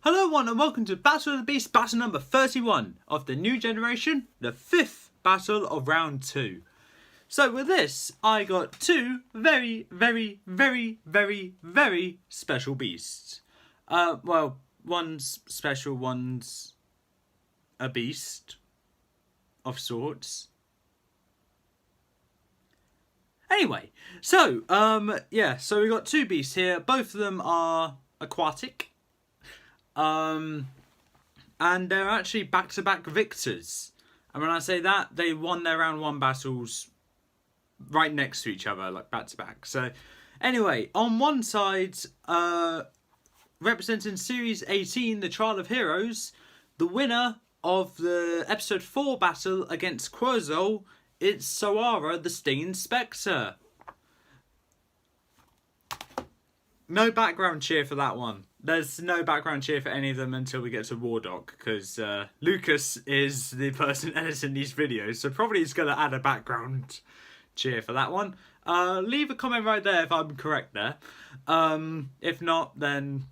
Hello everyone and welcome to Battle of the Beast, battle number 31 of the new generation, the 5th battle of round 2. So with this, I got two very special beasts. One's special, one's a beast of sorts. Anyway, so we got two beasts here. Both of them are aquatic. And they're actually back-to-back victors. And when I say that, they won their round 1 battles right next to each other, like back-to-back. So, anyway, on one side, representing Series 18, The Trial of Heroes, the winner of the Episode 4 battle against Quetzal, it's Soara, the Stinging Spectre. No background cheer for that one. There's no background cheer for any of them until we get to Wardock, because Lucas is the person editing these videos, so probably he's going to add a background cheer for that one. Leave a comment right there if I'm correct there. If not, then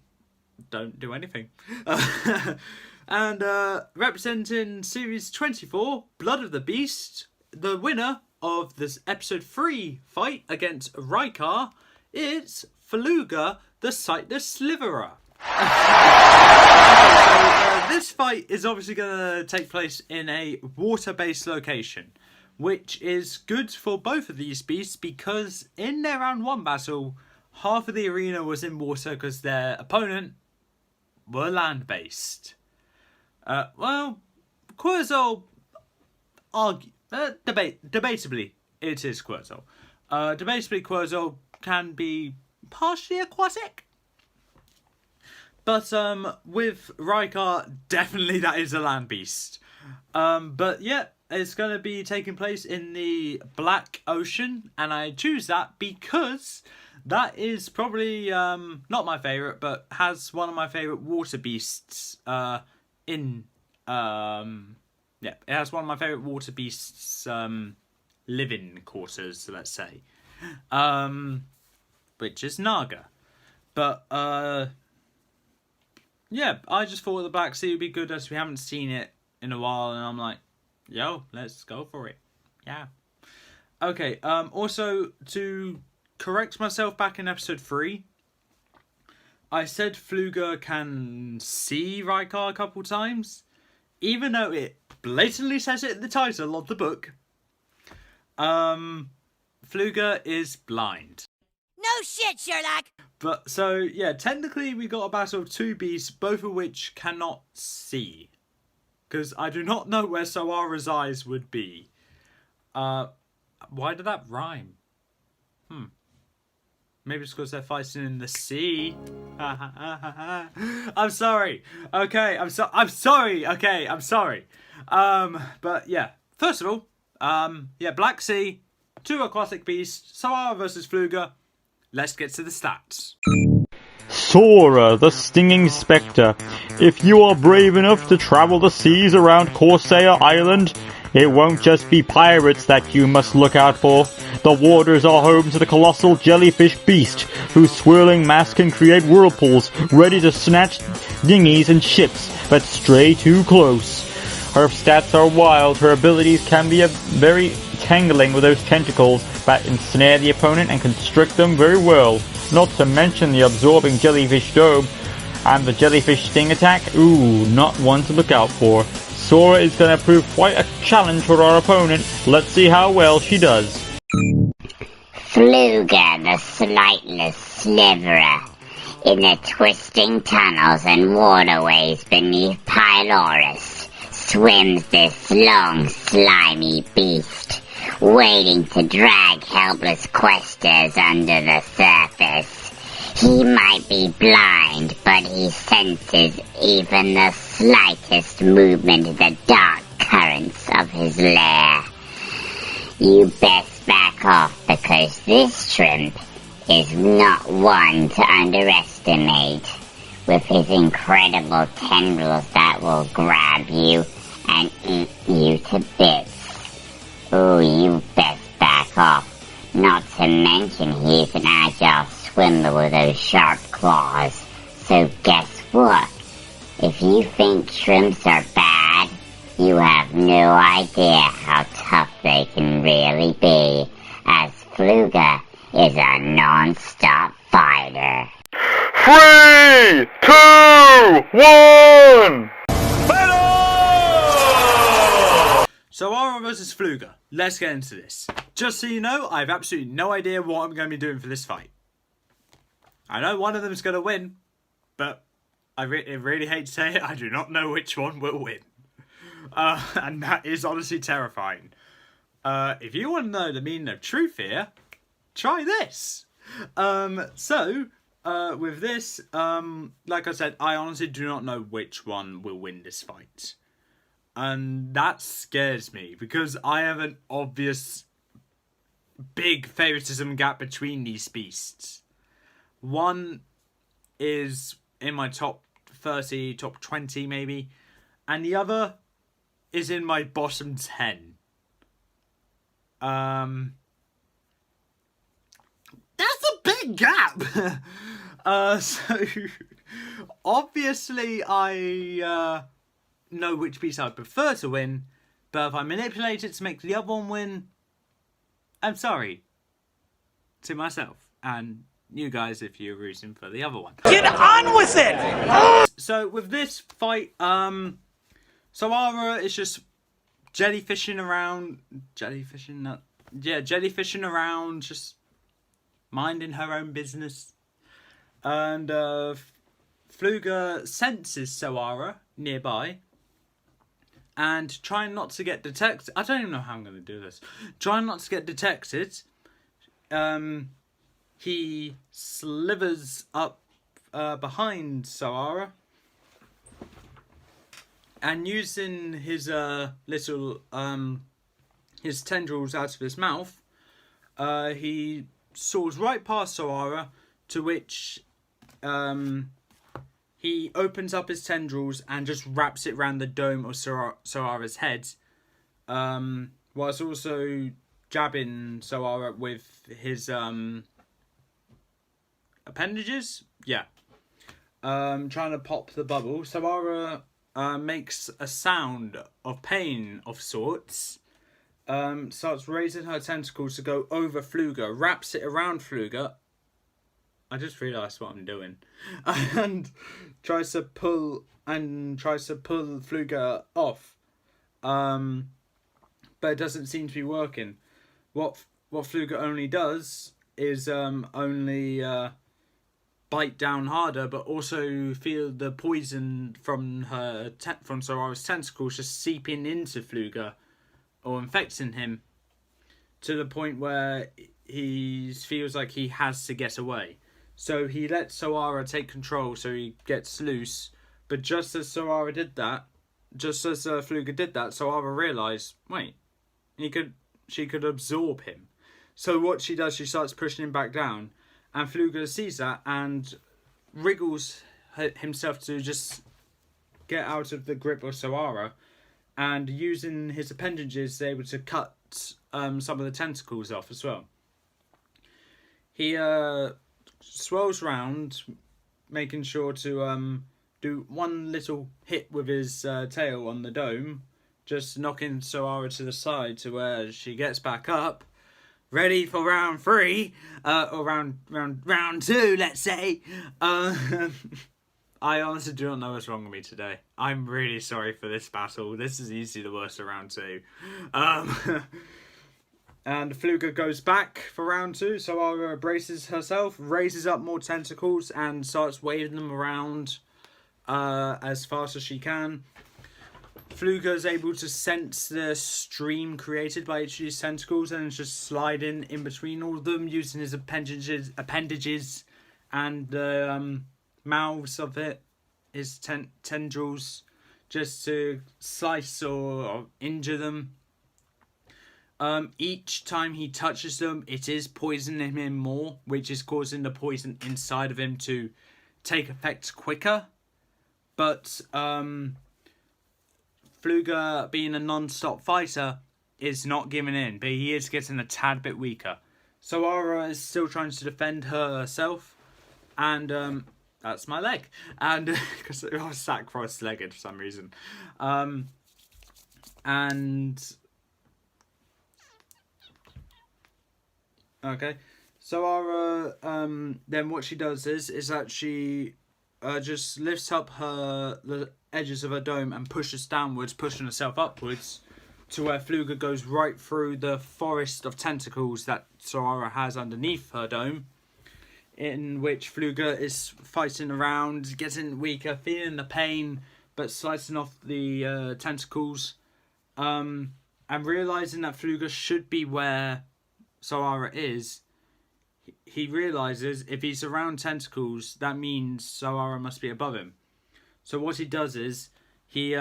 don't do anything. And representing Series 24, Blood of the Beast, the winner of this Episode 3 fight against Rykar, it's Fluger, the Sightless Sliverer. This fight is obviously going to take place in a water-based location, which is good for both of these beasts because in their round 1 battle, half of the arena was in water because their opponent were land-based. Quetzal debatably, it is Quetzal. Debatably, Quetzal can be partially aquatic. But with Rykar, definitely that is a land beast. But yeah, it's going to be taking place in the Black Ocean. And I choose that because that is probably not my favourite, but has one of my favourite water beasts it has one of my favourite water beasts living quarters, let's say. Which is Naga. But yeah, I just thought the Black Sea would be good as we haven't seen it in a while, and I'm like, yo, let's go for it. Yeah. Okay, also, to correct myself back in episode 3, I said Fluger can see Rykar a couple times, even though it blatantly says it in the title of the book. Fluger is blind. No shit, Sherlock! But, so, yeah, technically we got a battle of two beasts, both of which cannot see. Because I do not know where Soara's eyes would be. Why did that rhyme? Maybe it's because they're fighting in the sea. I'm sorry. Okay, I'm sorry. Okay, I'm sorry. But, yeah. First of all, Black Sea, two aquatic beasts, Soara versus Fluger. Let's get to the stats. Soara, the Stinging Spectre. If you are brave enough to travel the seas around Corsair Island, it won't just be pirates that you must look out for. The waters are home to the colossal jellyfish beast, whose swirling mass can create whirlpools, ready to snatch dinghies and ships that stray too close. Her stats are wild. Her abilities can be very tangling with those tentacles that ensnare the opponent and constrict them very well. Not to mention the absorbing jellyfish dome and the jellyfish sting attack. Ooh, not one to look out for. Soara is going to prove quite a challenge for our opponent. Let's see how well she does. Fluger, the Sightless Sliverer. In the twisting tunnels and waterways beneath Pylorus swims this long, slimy beast, waiting to drag helpless questers under the surface. He might be blind, but he senses even the slightest movement in the dark currents of his lair. You best back off, because this shrimp is not one to underestimate, with his incredible tendrils that will grab you and eat you to bits. Ooh, you best back off. Not to mention he's an agile swimmer with those sharp claws. So guess what? If you think shrimps are bad, you have no idea how tough they can really be, as Fluger is a non-stop fighter. 3, 2, 1! Soara versus Fluger. Let's get into this. Just so you know, I have absolutely no idea what I'm going to be doing for this fight. I know one of them is going to win, but I really hate to say it, I do not know which one will win. And that is honestly terrifying. If you want to know the meaning of true fear, try this. With this, like I said, I honestly do not know which one will win this fight. And that scares me, because I have an obvious big favoritism gap between these beasts. One is in my top 30, top 20 maybe, and the other is in my bottom 10. That's a big gap! So, obviously I know which beast I prefer to win, but if I manipulate it to make the other one win, I'm sorry to myself and you guys if you're rooting for the other one. Get on with it! So with this fight, Soara is just jellyfishing around, just minding her own business. And Fluger senses Soara nearby, and trying not to get detected. I don't even know how I'm going to do this. Trying not to get detected, he slithers up behind Soara, and using his little his tendrils out of his mouth, he soars right past Soara, to which he opens up his tendrils and just wraps it around the dome of Soara's head, whilst also jabbing Soara with his appendages. Yeah. Trying to pop the bubble. Soara makes a sound of pain of sorts. Starts raising her tentacles to go over Fluger, wraps it around Fluger. I just realised what I'm doing. And tries to pull Fluger off. But it doesn't seem to be working. What Fluger only does is only bite down harder, but also feel the poison from Soara's tentacles just seeping into Fluger or infecting him to the point where he feels like he has to get away. So he lets Soara take control, so he gets loose. But just as Fluger did that, Soara realised, wait, she could absorb him. So what she does, she starts pushing him back down, and Fluger sees that and wriggles himself to just get out of the grip of Soara, and using his appendages, is able to cut some of the tentacles off as well. He swirls round, making sure to do one little hit with his tail on the dome, just knocking Soara to the side to where she gets back up, ready for round 3, or round 2, let's say. I honestly do not know what's wrong with me today. I'm really sorry for this battle. This is easily the worst of round 2. And Fluger goes back for round 2. Soara braces herself, raises up more tentacles, and starts waving them around as fast as she can. Fluger is able to sense the stream created by each of these tentacles, and is just sliding in between all of them, using his appendages and the mouths of his tendrils, just to slice or injure them. Each time he touches them, it is poisoning him more, which is causing the poison inside of him to take effect quicker. But Fluger, being a non-stop fighter, is not giving in, but he is getting a tad bit weaker. Soara is still trying to defend herself, and that's my leg. And because I was sat cross-legged for some reason. And okay, Soara, then what she does is that she just lifts up the edges of her dome and pushes downwards, pushing herself upwards to where Fluger goes right through the forest of tentacles that Soara has underneath her dome, in which Fluger is fighting around, getting weaker, feeling the pain, but slicing off the tentacles, and realising that Fluger should be where Soara is. He realises if he's around tentacles, that means Soara must be above him. So what he does is he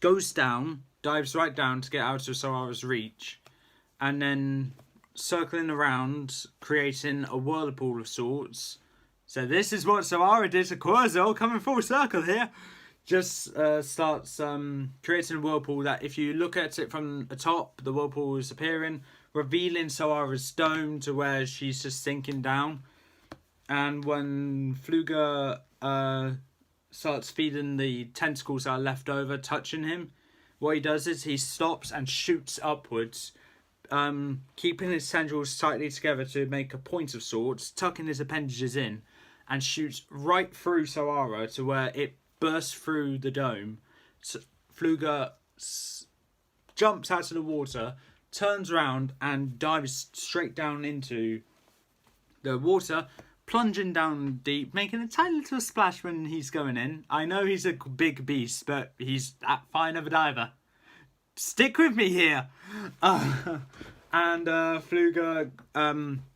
goes down, dives right down to get out of Soara's reach, and then circling around, creating a whirlpool of sorts. So this is what Soara did to Quurzel, coming full circle here. Just starts creating a whirlpool that if you look at it from the top, the whirlpool is appearing, revealing Soara's dome to where she's just sinking down. And when Fluger starts feeding the tentacles that are left over, touching him, what he does is he stops and shoots upwards, keeping his tendrils tightly together to make a point of sorts, tucking his appendages in, and shoots right through Soara to where it bursts through the dome. So Fluger jumps out of the water, turns around and dives straight down into the water, plunging down deep, making a tiny little splash when he's going in. I know he's a big beast, but he's that fine of a diver. Stick with me here. And Fluger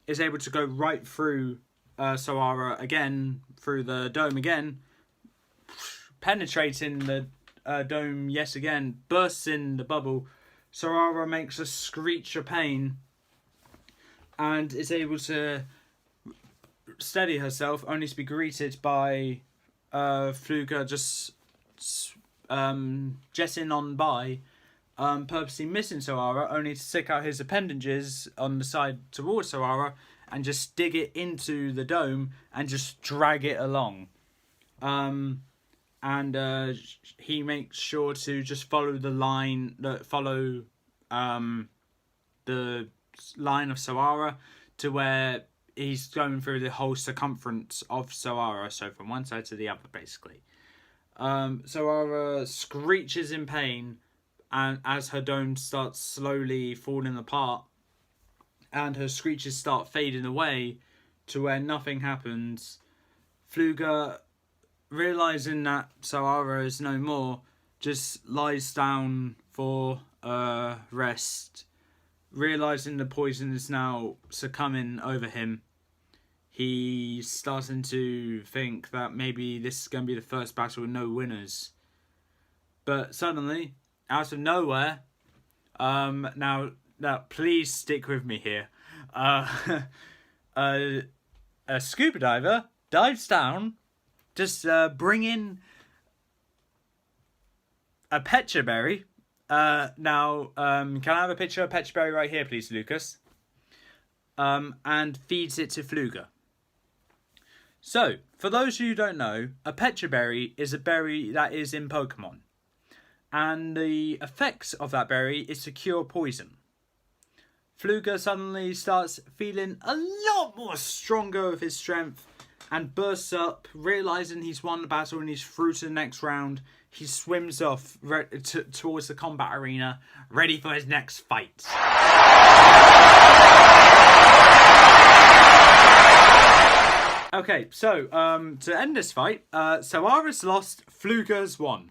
is able to go right through Soara again, through the dome again, penetrating the dome yet again, bursts in the bubble. Soara makes a screech of pain and is able to steady herself, only to be greeted by Fluger just jetting on by, purposely missing Soara, only to stick out his appendages on the side towards Soara and just dig it into the dome and just drag it along. And he makes sure to just follow the line, the line of Soara to where he's going through the whole circumference of Soara, so from one side to the other, basically. Soara screeches in pain, and as her dome starts slowly falling apart, and her screeches start fading away to where nothing happens, Fluger, realising that Soara is no more, just lies down for rest. Realising the poison is now succumbing over him, he's starting to think that maybe this is going to be the first battle with no winners. But suddenly, out of nowhere, now please stick with me here, a scuba diver dives down, just bringing a pecha berry. Can I have a picture of pecha berry right here, please, Lucas? And feeds it to Fluger. So, for those of you who don't know, a pecha berry is a berry that is in Pokemon. And the effects of that berry is to cure poison. Fluger suddenly starts feeling a lot more stronger with his strength and bursts up, realising he's won the battle and he's through to the next round. He swims off towards the combat arena, ready for his next fight. Okay, so to end this fight, Soara's lost, Fluger's won.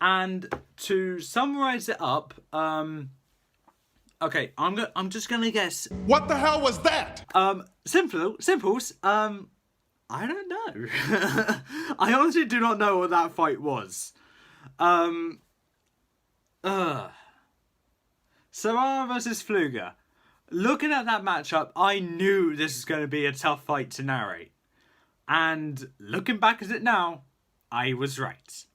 And to summarise it up, okay, I'm just gonna guess. What the hell was that? Simples. I don't know. I honestly do not know what that fight was. Soara versus Fluger. Looking at that matchup, I knew this was going to be a tough fight to narrate. And looking back at it now, I was right.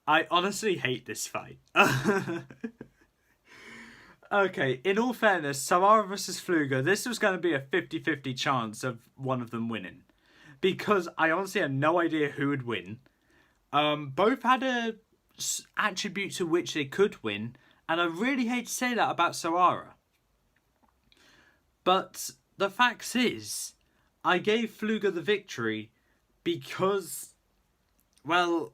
I honestly hate this fight. Okay, in all fairness, Soara versus Fluger, this was going to be a 50-50 chance of one of them winning. Because I honestly had no idea who would win. Both had a attribute to which they could win, and I really hate to say that about Soara. But the fact is, I gave Fluger the victory because, well,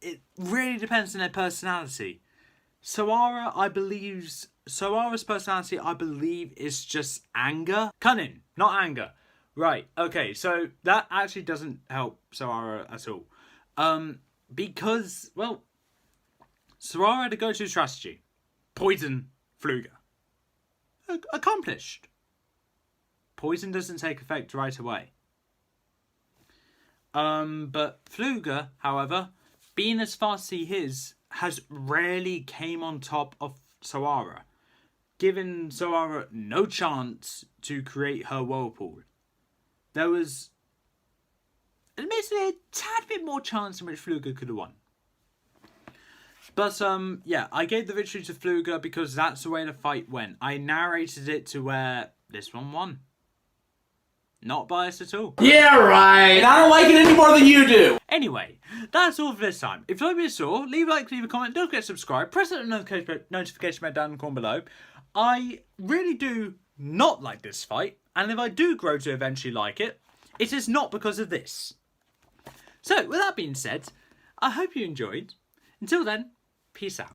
it really depends on their personality. Soara's personality, I believe, is just anger. Cunning, not anger. Right, okay, so that actually doesn't help Soara at all. Because, well, Soara had a go-to strategy. Poison Fluger. Accomplished. Poison doesn't take effect right away. But Fluger, however, being as fast as he is, has rarely came on top of Soara, giving Soara no chance to create her whirlpool. There was admittedly a tad bit more chance in which Fluger could have won. But, yeah, I gave the victory to Fluger because that's the way the fight went. I narrated it to where this one won. Not biased at all. Yeah, right. I don't like it any more than you do. Anyway, that's all for this time. If you like what you saw, leave a like, leave a comment, don't forget to subscribe, press that notification bell down in the corner below. I really do not like this fight, and if I do grow to eventually like it, it is not because of this. So, with that being said, I hope you enjoyed. Until then, peace out.